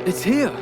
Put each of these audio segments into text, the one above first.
It's here.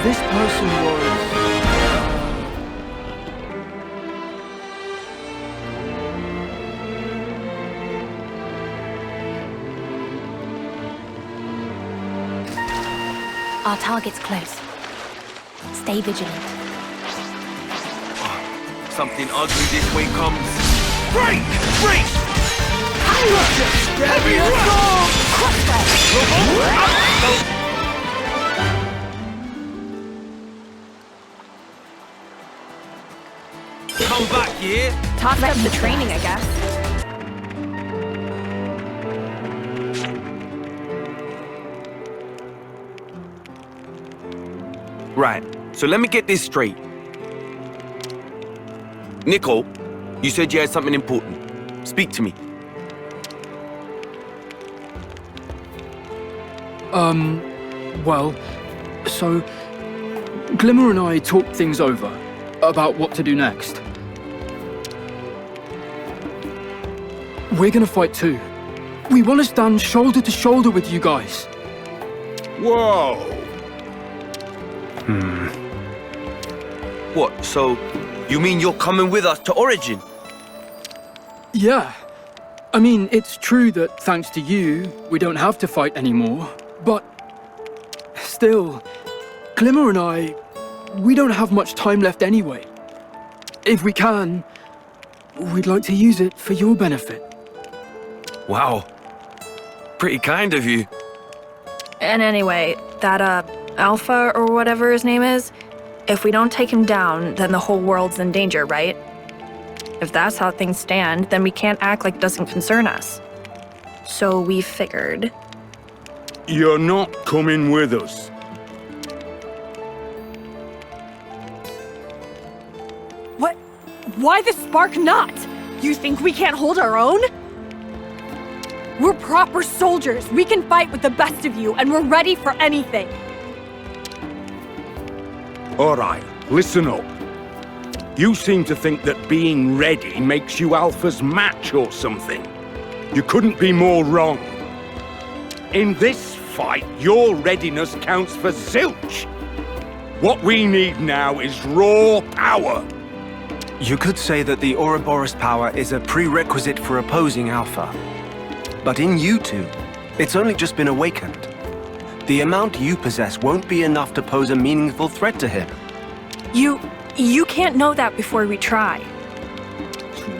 This person was... Our target's close. Stay vigilant. Something ugly this way comes. Break! Break! Come back here. Tossed up the training, I guess. Right, so let me get this straight. Nicole, you said you had something important. Speak to me. Well, so... Glimmer and I talked things over about what to do next. We're gonna fight too. We want to stand shoulder to shoulder with you guys. Whoa! What, so you mean you're coming with us to Origin? Yeah. I mean, it's true that thanks to you, we don't have to fight anymore. But still, Glimmer and I, we don't have much time left anyway. If we can, we'd like to use it for your benefit. Wow. Pretty kind of you. And anyway, that, Alpha or whatever his name is, if we don't take him down, then the whole world's in danger, right? If that's how things stand, then we can't act like it doesn't concern us. So we figured... You're not coming with us. What? Why the spark not? You think we can't hold our own? We're proper soldiers. We can fight with the best of you, and we're ready for anything. All right, listen up. You seem to think that being ready makes you Alpha's match or something. You couldn't be more wrong. In this fight, your readiness counts for zilch. What we need now is raw power. You could say that the Ouroboros power is a prerequisite for opposing Alpha. But in you two, it's only just been awakened. The amount you possess won't be enough to pose a meaningful threat to him. You can't know that before we try.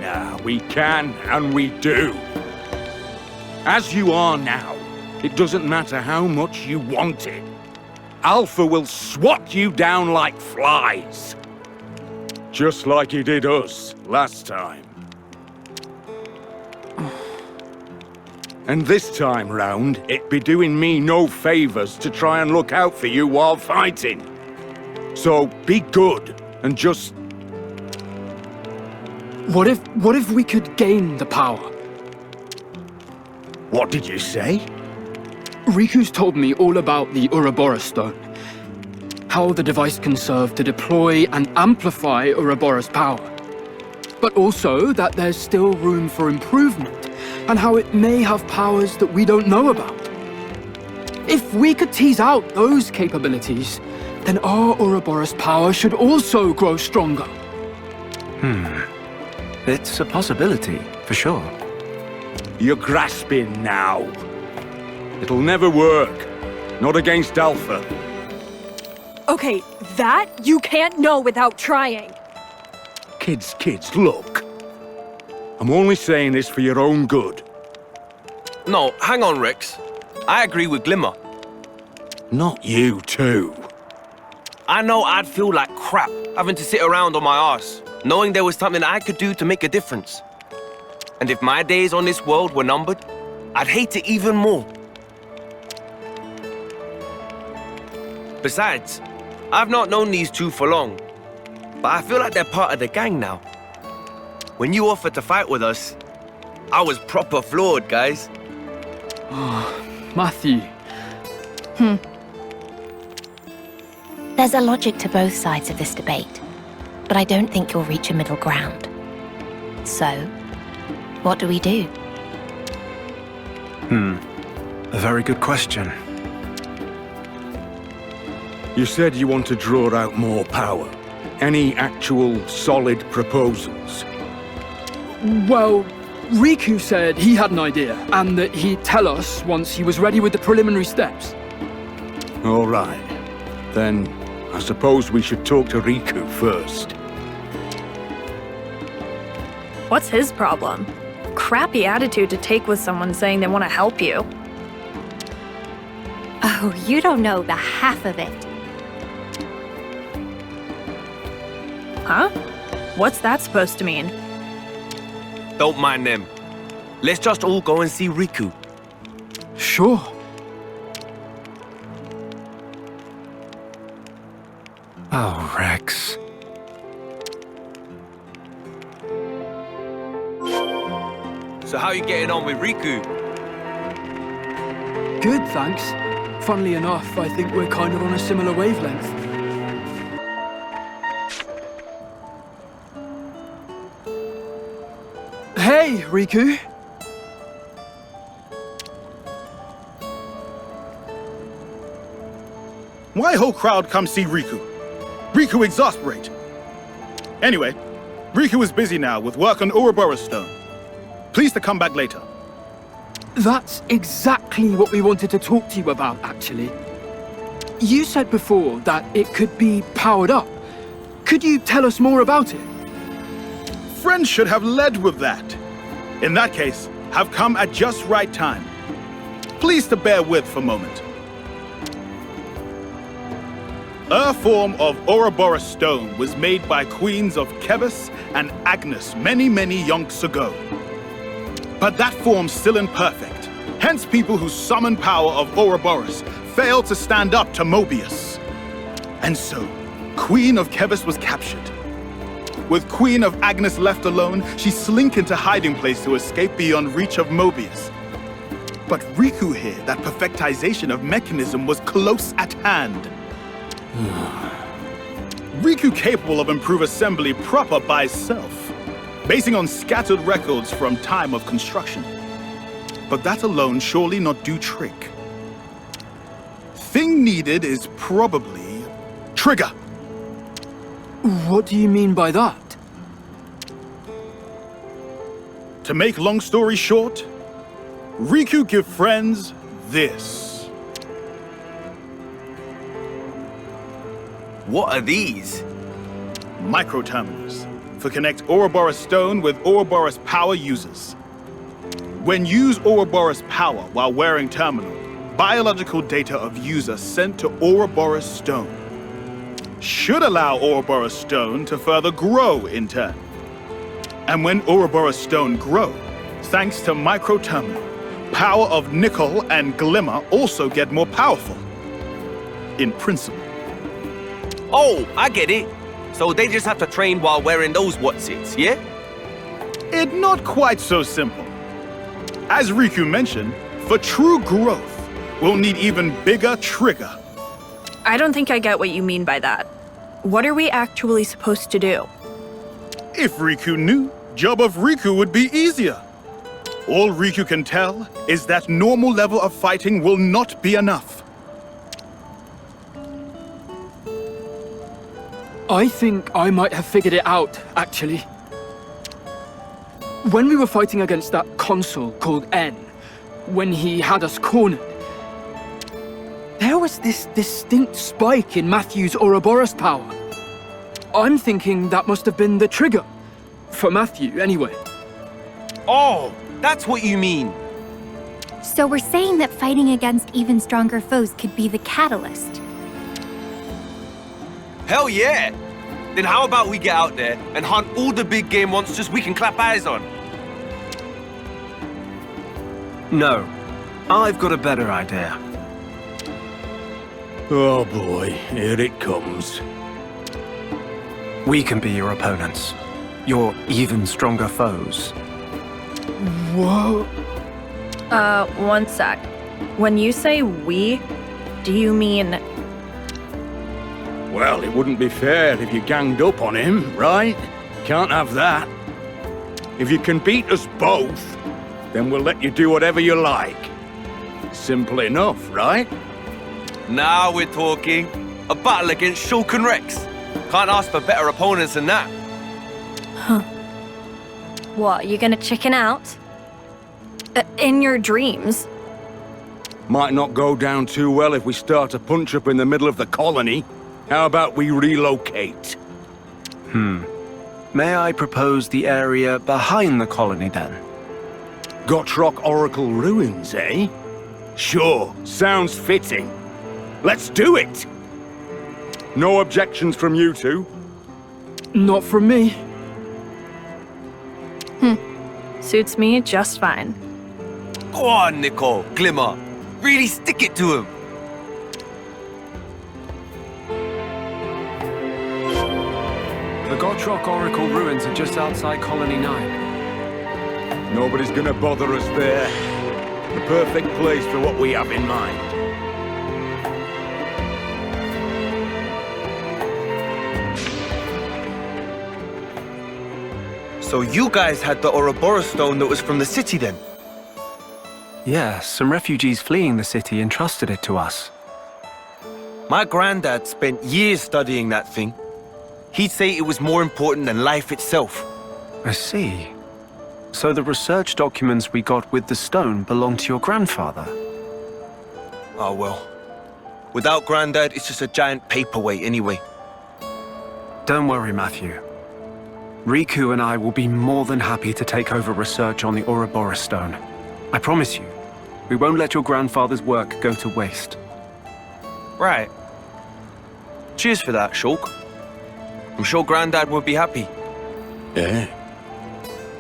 Nah, we can, and we do. As you are now, it doesn't matter how much you want it. Alpha will swat you down like flies. Just like he did us last time. And this time round, it'd be doing me no favors to try and look out for you while fighting. So be good and just... What if we could gain the power? What did you say? Riku's told me all about the Ouroboros stone. how the device can serve to deploy and amplify Ouroboros' power, but also that there's still room for improvement, and how it may have powers that we don't know about. If we could tease out those capabilities, then our Ouroboros power should also grow stronger. It's a possibility, for sure. You're grasping now. It'll never work. Not against Alpha. Okay, that you can't know without trying. Kids, look. I'm only saying this for your own good. No, hang on, Rex. I agree with Glimmer. Not you, too. I know I'd feel like crap having to sit around on my arse, knowing there was something I could do to make a difference. And if my days on this world were numbered, I'd hate it even more. Besides, I've not known these two for long, but I feel like they're part of the gang now. When you offered to fight with us, I was proper floored, guys. Matthew. There's a logic to both sides of this debate, but I don't think you'll reach a middle ground. So, what do we do? A very good question. You said you want to draw out more power. Any actual solid proposals? Well, Riku said he had an idea, and that he'd tell us once he was ready with the preliminary steps. All right. Then, I suppose we should talk to Riku first. What's his problem? Crappy attitude to take with someone saying they want to help you. Oh, you don't know the half of it. Huh? What's that supposed to mean? Don't mind them. Let's just all go and see Riku. Sure. Oh, Rex. So how you getting on with Riku? Good, thanks. Funnily enough, I think we're kind of on a similar wavelength. Hey, Riku. Why whole crowd come see Riku? Riku exasperate. Anyway, Riku is busy now with work on Ouroboros Stone. Please to come back later. That's exactly what we wanted to talk to you about, actually. You said before that it could be powered up. Could you tell us more about it? Friends should have led with that. In that case, have come at just right time. Please to bear with for a moment. A form of Ouroboros Stone was made by Queens of Kebus and Agnes many yonks ago. But that form's still imperfect. Hence people who summon power of Ouroboros failed to stand up to Mobius. And so, Queen of Kebus was captured. With Queen of Agnes left alone, she slink into hiding place to escape beyond reach of Mobius. But Riku here, that perfectization of mechanism was close at hand. Riku capable of improved assembly proper by self, basing on scattered records from time of construction. But that alone surely not do trick. Thing needed is probably trigger. What do you mean by that? To make long story short, Riku give friends this. What are these? Microterminals for connect Ouroboros Stone with Ouroboros power users. When use Ouroboros power while wearing terminal, biological data of user sent to Ouroboros Stone should allow Ouroboros Stone to further grow in turn. And when Ouroboros Stone grow, thanks to microterminal, power of nickel and glimmer also get more powerful. In principle. Oh, I get it. So they just have to train while wearing those whatsits, yeah? It not quite so simple. As Riku mentioned, for true growth, we'll need even bigger trigger. I don't think I get what you mean by that. What are we actually supposed to do? If Riku knew, job of Riku would be easier. All Riku can tell is that normal level of fighting will not be enough. I think I might have figured it out, actually. When we were fighting against that consul called N, when he had us cornered, there was this distinct spike in Matthew's Ouroboros power. I'm thinking that must have been the trigger. For Matthew, anyway. Oh, that's what you mean. So we're saying that fighting against even stronger foes could be the catalyst. Hell yeah! Then how about we get out there and hunt all the big game monsters we can clap eyes on? No. I've got a better idea. Oh boy, here it comes. We can be your opponents. Your even stronger foes. Whoa. One sec. When you say we, do you mean... Well, it wouldn't be fair if you ganged up on him, right? Can't have that. If you can beat us both, then we'll let you do whatever you like. Simple enough, right? Now we're talking. A battle against Shulk and Rex. Can't ask for better opponents than that. What, you gonna chicken out? In your dreams. Might not go down too well if we start a punch-up in the middle of the colony. How about we relocate? May I propose the area behind the colony, then? Gotrock Oracle Ruins, eh? Sure, sounds fitting. Let's do it! No objections from you two? Not from me. Suits me just fine. Go on, Nicole, Glimmer. Really stick it to him. The Gotrock Oracle ruins are just outside Colony 9. Nobody's gonna bother us there. The perfect place for what we have in mind. So you guys had the Ouroboros stone that was from the city then? Yes, some refugees fleeing the city entrusted it to us. My granddad spent years studying that thing. He'd say it was more important than life itself. I see. So the research documents we got with the stone belong to your grandfather? Oh well. Without Granddad, it's just a giant paperweight anyway. Don't worry, Matthew. Riku and I will be more than happy to take over research on the Ouroboros stone. I promise you, we won't let your grandfather's work go to waste. Right. Cheers for that, Shulk. I'm sure Granddad would be happy. Yeah.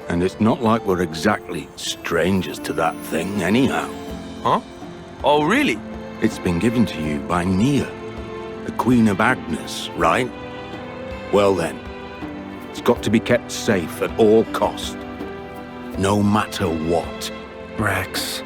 And it's not like we're exactly strangers to that thing, anyhow. Huh? Oh, really? It's been given to you by Nia, the Queen of Agnes, right? Well then, it's got to be kept safe at all cost. No matter what. Rex.